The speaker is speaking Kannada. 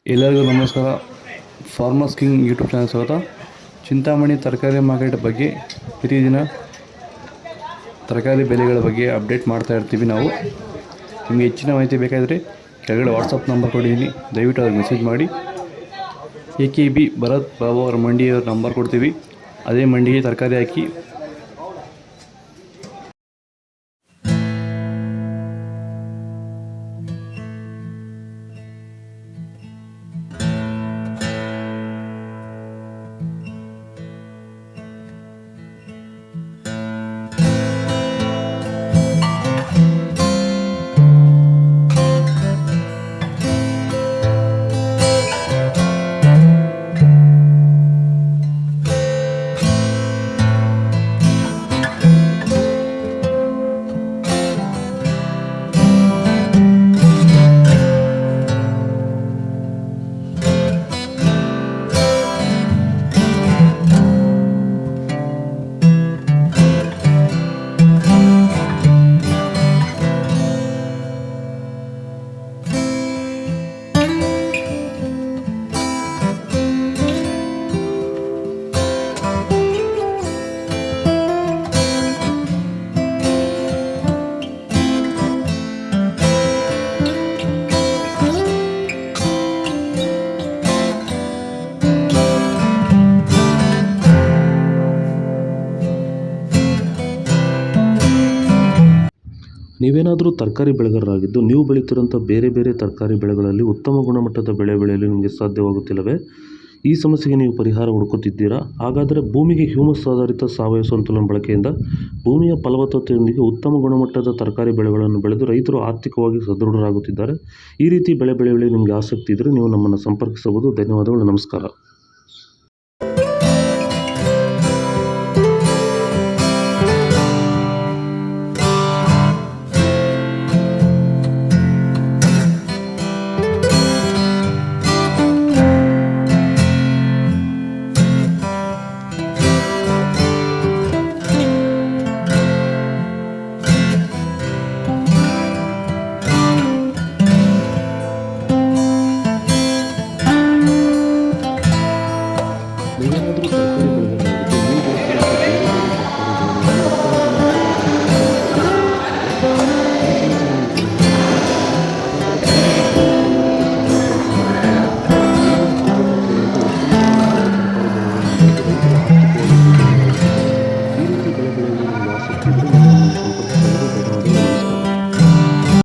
ಎಲ್ಲರಿಗೂ ನಮಸ್ಕಾರ. ಫಾರ್ಮರ್ಸ್ ಕಿಂಗ್ ಯೂಟ್ಯೂಬ್ ಚಾನಲ್ ಸ್ವಾಗತ. ಚಿಂತಾಮಣಿ ತರಕಾರಿ ಮಾರ್ಕೆಟ್ ಬಗ್ಗೆ ಪ್ರತಿದಿನ ತರಕಾರಿ ಬೆಲೆಗಳ ಬಗ್ಗೆ ಅಪ್ಡೇಟ್ ಮಾಡ್ತಾ ಇರ್ತೀವಿ ನಾವು. ನಿಮಗೆ ಹೆಚ್ಚಿನ ಮಾಹಿತಿ ಬೇಕಾದರೆ ಕೆಳಗಡೆ ವಾಟ್ಸಪ್ ನಂಬರ್ ಕೊಟ್ಟಿದ್ದೀನಿ, ದಯವಿಟ್ಟು ಅವ್ರಿಗೆ ಮೆಸೇಜ್ ಮಾಡಿ. AKB ಭರತ್ ಬಾಬು ಅವರ ಮಂಡಿಯವರ ನಂಬರ್ ಕೊಡ್ತೀವಿ, ಅದೇ ಮಂಡಿಗೆ ತರಕಾರಿ ಹಾಕಿ ನೀವೇನಾದರೂ ತರಕಾರಿ ಬೆಳೆಗಾರರಾಗಿದ್ದು ನೀವು ಬೆಳೀತಿರೋಂಥ ಬೇರೆ ಬೇರೆ ತರಕಾರಿ ಬೆಳೆಗಳಲ್ಲಿ ಉತ್ತಮ ಗುಣಮಟ್ಟದ ಬೆಳೆ ಬೆಳೆಯಲು ನಿಮಗೆ ಸಾಧ್ಯವಾಗುತ್ತಿಲ್ಲವೇ? ಈ ಸಮಸ್ಯೆಗೆ ನೀವು ಪರಿಹಾರ ಹುಡುಕುತ್ತಿದ್ದೀರಾ? ಹಾಗಾದರೆ ಭೂಮಿಗೆ ಹ್ಯೂಮಸ್ ಆಧಾರಿತ ಸಾವಯವ ಸಂತುಲನ ಬಳಕೆಯಿಂದ ಭೂಮಿಯ ಫಲವತ್ತತೆಯೊಂದಿಗೆ ಉತ್ತಮ ಗುಣಮಟ್ಟದ ತರಕಾರಿ ಬೆಳೆಗಳನ್ನು ಬೆಳೆದು ರೈತರು ಆರ್ಥಿಕವಾಗಿ ಸದೃಢರಾಗುತ್ತಿದ್ದಾರೆ. ಈ ರೀತಿ ಬೆಳೆ ಬೆಳೆಯಲು ನಿಮಗೆ ಆಸಕ್ತಿ ಇದ್ದರೆ ನೀವು ನಮ್ಮನ್ನು ಸಂಪರ್ಕಿಸಬಹುದು. ಧನ್ಯವಾದಗಳು. ನಮಸ್ಕಾರ.